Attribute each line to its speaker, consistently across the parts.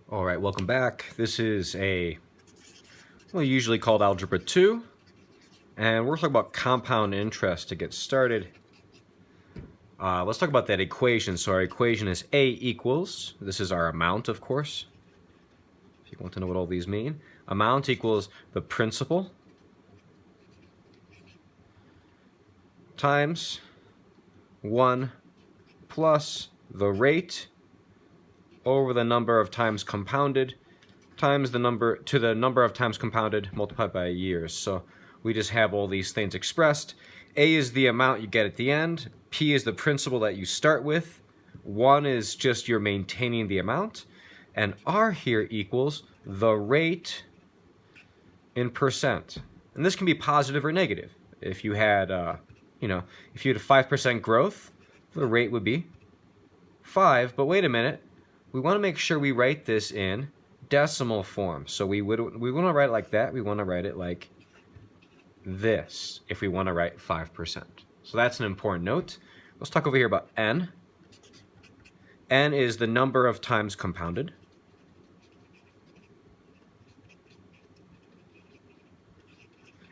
Speaker 1: All right, welcome back. This is usually called Algebra 2, and we're talking about compound interest to get started. Let's talk about that equation. So our equation is A equals, this is our amount, of course, if you want to know what all these mean. Amount equals the principal times 1 plus the rate over the number of times compounded times the number of times compounded multiplied by years. So we just have all these things expressed. A is the amount you get at the end. P is the principal that you start with. 1 is just you're maintaining the amount. And R here equals the rate in percent. And this can be positive or negative. If you had, if you had a 5% growth, the rate would be 5. But wait a minute. We want to make sure we write this in decimal form. So we want to write it like that. We want to write it like this if we want to write 5%. So that's an important note. Let's talk over here about n. N is the number of times compounded.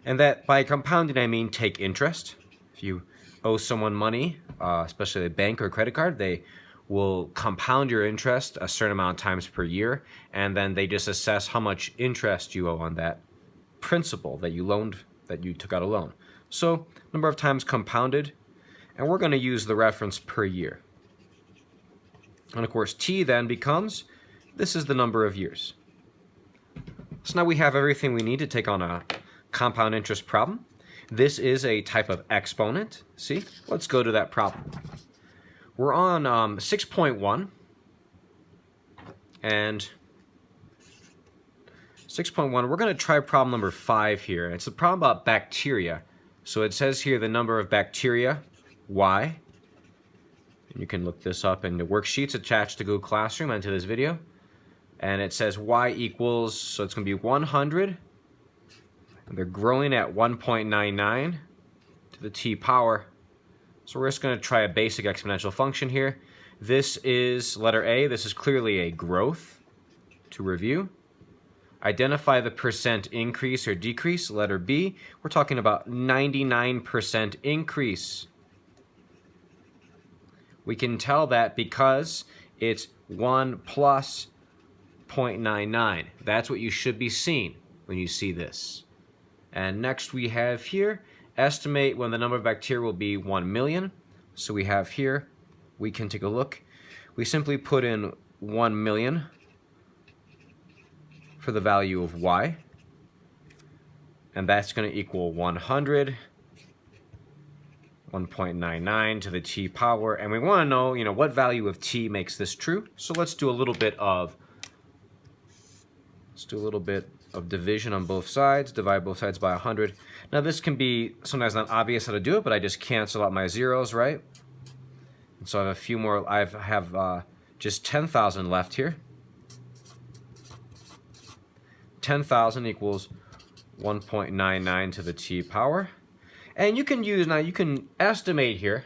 Speaker 1: And that by compounding I mean take interest. If you owe someone money, especially a bank or a credit card, they will compound your interest a certain amount of times per year, and then they just assess how much interest you owe on that principal that you took out a loan. So number of times compounded, and we're going to use the reference per year. And of course T then becomes, this is the number of years. So now we have everything we need to take on a compound interest problem. This is a type of exponent. See, let's go to that problem. We're on 6.1, and 6.1, we're going to try problem number 5 here. It's a problem about bacteria. So it says here the number of bacteria, y. And you can look this up in the worksheets attached to Google Classroom and to this video. And it says y equals, so it's going to be 100. And they're growing at 1.99 to the t power. So we're just going to try a basic exponential function here. This is letter A. This is clearly a growth. To review, identify the percent increase or decrease. Letter B, we're talking about 99% increase. We can tell that because it's 1 plus 0.99. That's what you should be seeing when you see this. And next we have here, estimate when the number of bacteria will be 1 million. So we have here, we can take a look. We simply put in 1 million for the value of y. And that's going to equal 100, 1.99 to the t power. And we want to know, what value of t makes this true. So let's do a little bit of division on both sides, divide both sides by 100. Now this can be sometimes not obvious how to do it, but I just cancel out my zeros, right? And so I have a few more, I have just 10,000 left here. 10,000 equals 1.99 to the t power. And you can estimate here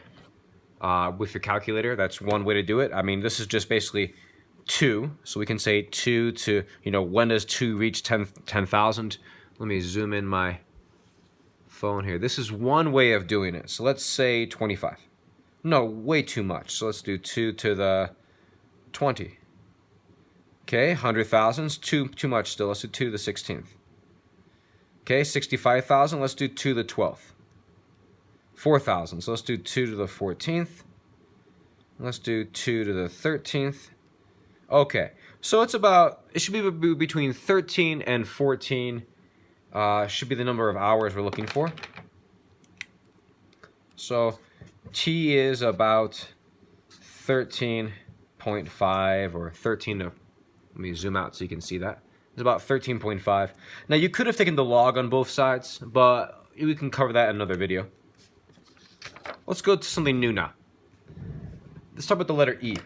Speaker 1: with your calculator. That's one way to do it. I mean, this is just basically 2, so we can say 2 to, when does 2 reach 10,000? Let me zoom in my phone here. This is one way of doing it. So let's say 25. No, way too much. So let's do 2 to the 20. Okay, 100,000, too much still. Let's do 2 to the 16th. Okay, 65,000, let's do 2 to the 12th. 4,000, so let's do 2 to the 14th. Let's do 2 to the 13th. Okay, so it should be between 13 and 14, should be the number of hours we're looking for. So T is about 13.5 or 13 to, let me zoom out so you can see that. It's about 13.5. Now you could have taken the log on both sides, but we can cover that in another video. Let's go to something new now. Let's talk about the letter E.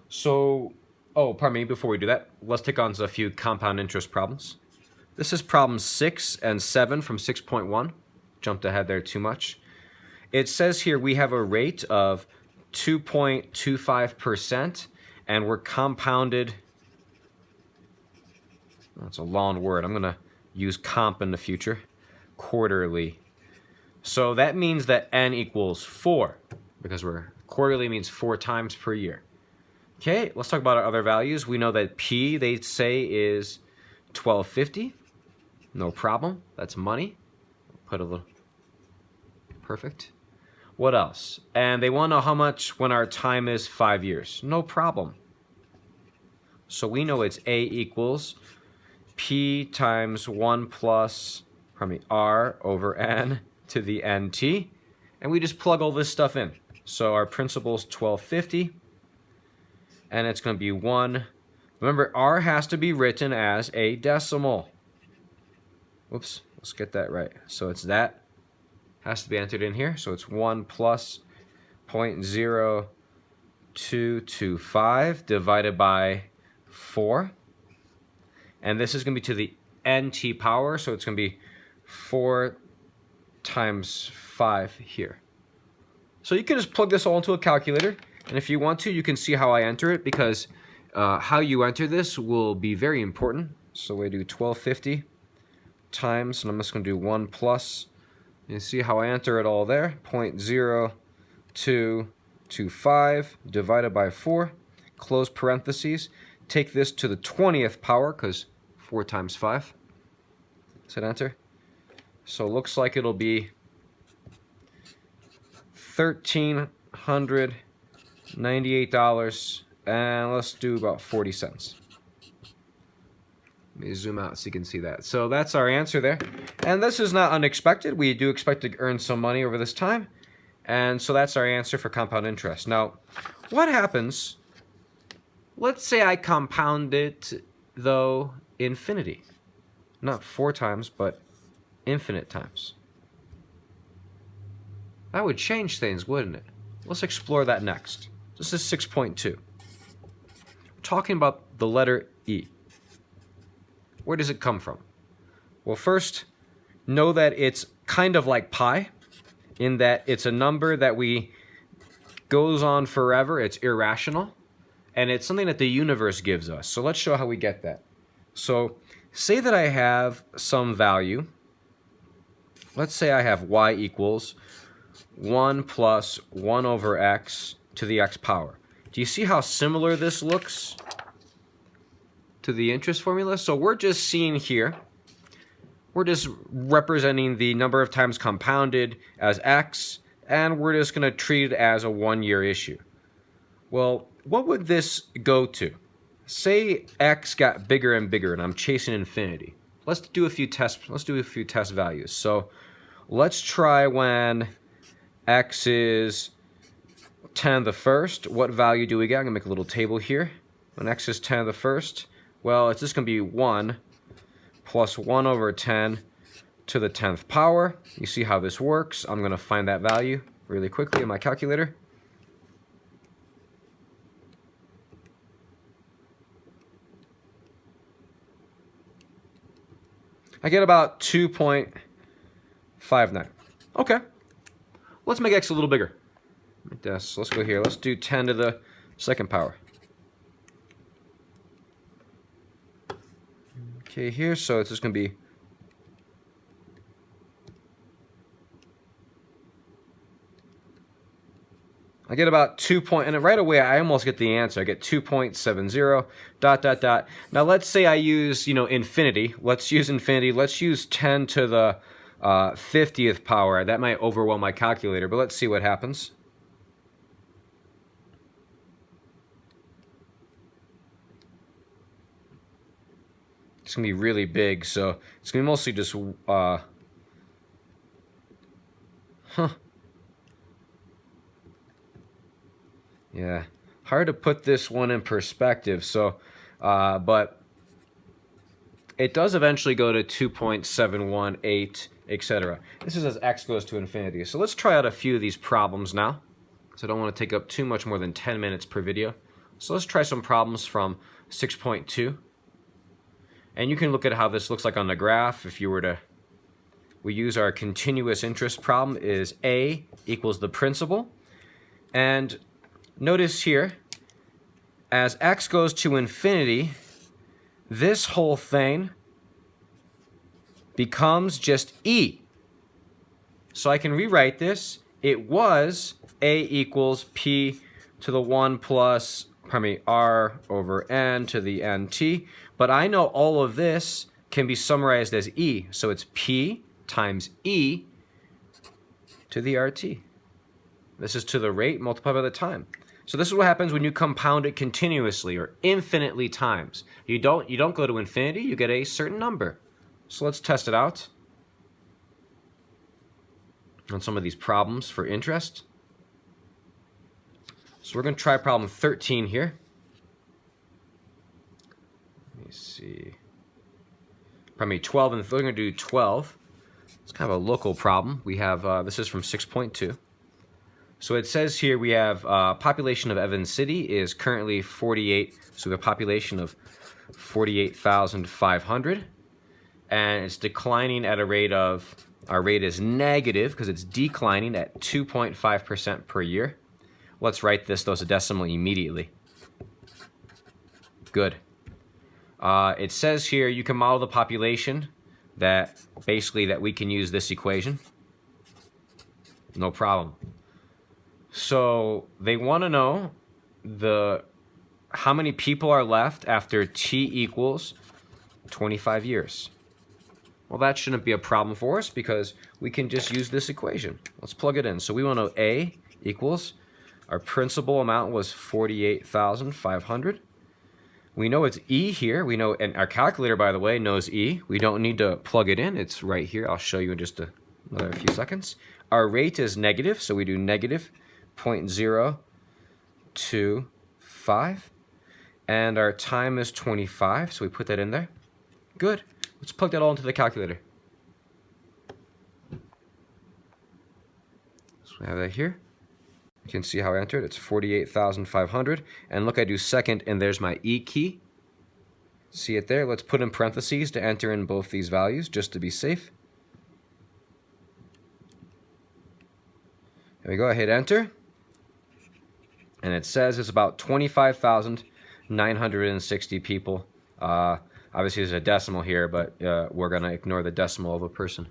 Speaker 1: So, pardon me, before we do that, let's take on a few compound interest problems. This is problem 6 and 7 from 6.1. Jumped ahead there too much. It says here we have a rate of 2.25%, and we're compounded. That's a long word. I'm going to use comp in the future. Quarterly. So that means that n equals 4, because we're quarterly means 4 times per year. Okay, let's talk about our other values. We know that P, they say, is $12.50. No problem. That's money. Put a little. Perfect. What else? And they want to know how much when our time is 5 years. No problem. So we know it's A equals P times 1 plus, R over N to the NT. And we just plug all this stuff in. So our principal is $12.50. And it's going to be 1. Remember, R has to be written as a decimal. Whoops, let's get that right. So it's that. Has to be entered in here. So it's 1 plus 0.0225 divided by 4. And this is going to be to the NT power. So it's going to be 4 times 5 here. So you can just plug this all into a calculator. And if you want to, you can see how I enter it, because how you enter this will be very important. So we do 1250 times, and I'm just going to do 1 plus. You see how I enter it all there. 0.0225 divided by 4. Close parentheses. Take this to the 20th power, because 4 times 5. Hit enter. So it looks like it'll be $1,398, and let's do about 40 cents. Let me zoom out so you can see that. So that's our answer there. And this is not unexpected. We do expect to earn some money over this time. And so that's our answer for compound interest. Now, what happens, let's say I compound it, though, infinity. Not 4 times, but infinite times. That would change things, wouldn't it? Let's explore that next. This is 6.2. We're talking about the letter E. Where does it come from? Well, first, know that it's kind of like pi, in that it's a number that goes on forever. It's irrational, and it's something that the universe gives us. So let's show how we get that. So say that I have some value. Let's say I have y equals 1 plus 1 over x to the x power. Do you see how similar this looks to the interest formula? So we're just seeing here, we're just representing the number of times compounded as x, and we're just going to treat it as a 1-year issue. Well, what would this go to? Say x got bigger and bigger, and I'm chasing infinity. Let's do a few test values. So let's try when x is 10 to the first. What value do we get? I'm going to make a little table here. When x is 10 to the first, well, it's just going to be 1 plus 1 over 10 to the 10th power. You see how this works. I'm going to find that value really quickly in my calculator. I get about 2.59. Okay. Let's make x a little bigger. Let's go here. Let's do 10 to the second power. Okay, here, so it's just going to be I get about 2 point, and right away I almost get the answer. I get 2.70 ... Now let's say I use, infinity. Let's use infinity. Let's use 10 to the 50th power. That might overwhelm my calculator, but let's see what happens. It's going to be really big, so it's going to be mostly just, Yeah, hard to put this one in perspective, so, but it does eventually go to 2.718, etc. This is as x goes to infinity. So let's try out a few of these problems now, because I don't want to take up too much more than 10 minutes per video. So let's try some problems from 6.2. And you can look at how this looks like on the graph. If you were to, we use our continuous interest problem is A equals the principal. And notice here, as x goes to infinity, this whole thing becomes just e. So I can rewrite this. It was a equals p to the 1 plus, r over n to the nt. But I know all of this can be summarized as e. So it's p times e to the rt. This is to the rate multiplied by the time. So this is what happens when you compound it continuously or infinitely times. You don't go to infinity, you get a certain number. So let's test it out on some of these problems for interest. So we're going to try problem 13 here. Let me see. Probably 12, and we're going to do 12. It's kind of a local problem. We have, this is from 6.2. So it says here we have population of Evans City is currently 48. So we have a population of 48,500. And it's declining at a rate of, our rate is negative because it's declining at 2.5% per year. Let's write this though as a decimal immediately. Good. It says here you can model the population that basically that we can use this equation. No problem. So they want to know how many people are left after t equals 25 years. Well, that shouldn't be a problem for us because we can just use this equation. Let's plug it in. So we want to know A equals, our principal amount was 48,500. We know it's E here. We know, and our calculator, by the way, knows E. We don't need to plug it in. It's right here. I'll show you in just another few seconds. Our rate is negative, so we do negative 0.025. And our time is 25, so we put that in there. Good. Let's plug that all into the calculator. So we have that here. You can see how I entered. It's 48,500. And look, I do second, and there's my E key. See it there? Let's put in parentheses to enter in both these values, just to be safe. There we go. I hit enter. And it says it's about 25,960 people. Obviously, there's a decimal here, but we're going to ignore the decimal of a person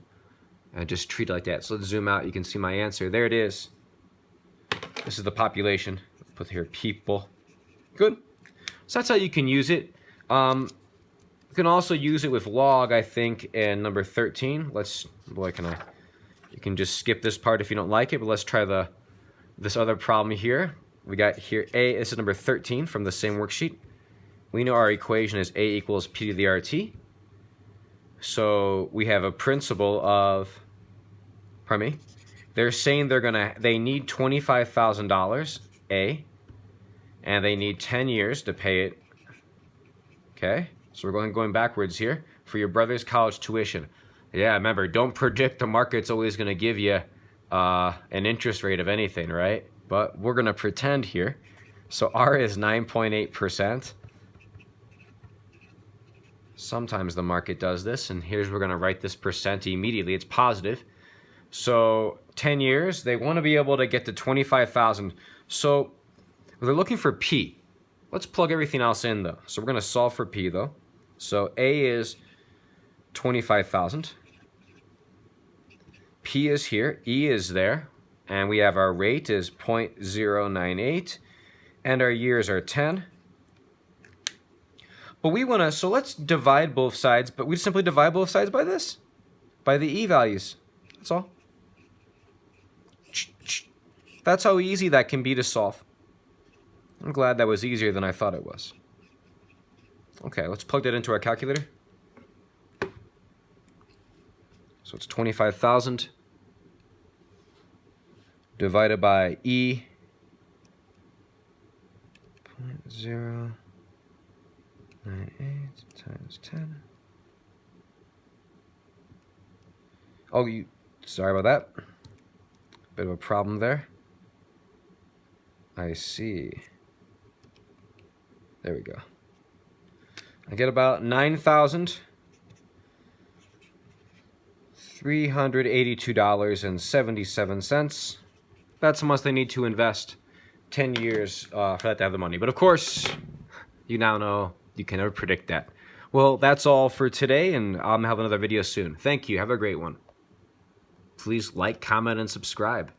Speaker 1: and just treat it like that. So let's zoom out. You can see my answer. There it is. This is the population. Put here people. Good. So that's how you can use it. You can also use it with log, I think, in number 13. Boy, you can just skip this part if you don't like it, but let's try this other problem here. We got here A, this is number 13 from the same worksheet. We know our equation is A equals P to the RT. So we have a principal of, they're saying they need $25,000, A, and they need 10 years to pay it. Okay, so we're going backwards here. For your brother's college tuition. Yeah, remember, don't predict the market's always going to give you an interest rate of anything, right? But we're going to pretend here. So R is 9.8%. Sometimes the market does this, and we're going to write this percent immediately. It's positive. So 10 years, they want to be able to get to 25,000. So they're looking for P. Let's plug everything else in, though. So we're going to solve for P, though. So A is 25,000. P is here. E is there. And we have our rate is 0.098. And our years are 10. But we want to, so let's divide both sides, but we simply divide both sides by this, by the E values. That's all. That's how easy that can be to solve. I'm glad that was easier than I thought it was. Okay, let's plug that into our calculator. So it's 25,000 divided by E, 0.098 times 10. Oh, sorry about that. Bit of a problem there. I see. There we go. I get about $9,382.77. That's how much they need to invest 10 years for that to have the money. But of course, You now know you can never predict that. Well, that's all for today, and I'll have another video soon. Thank you. Have a great one. Please like, comment, and subscribe.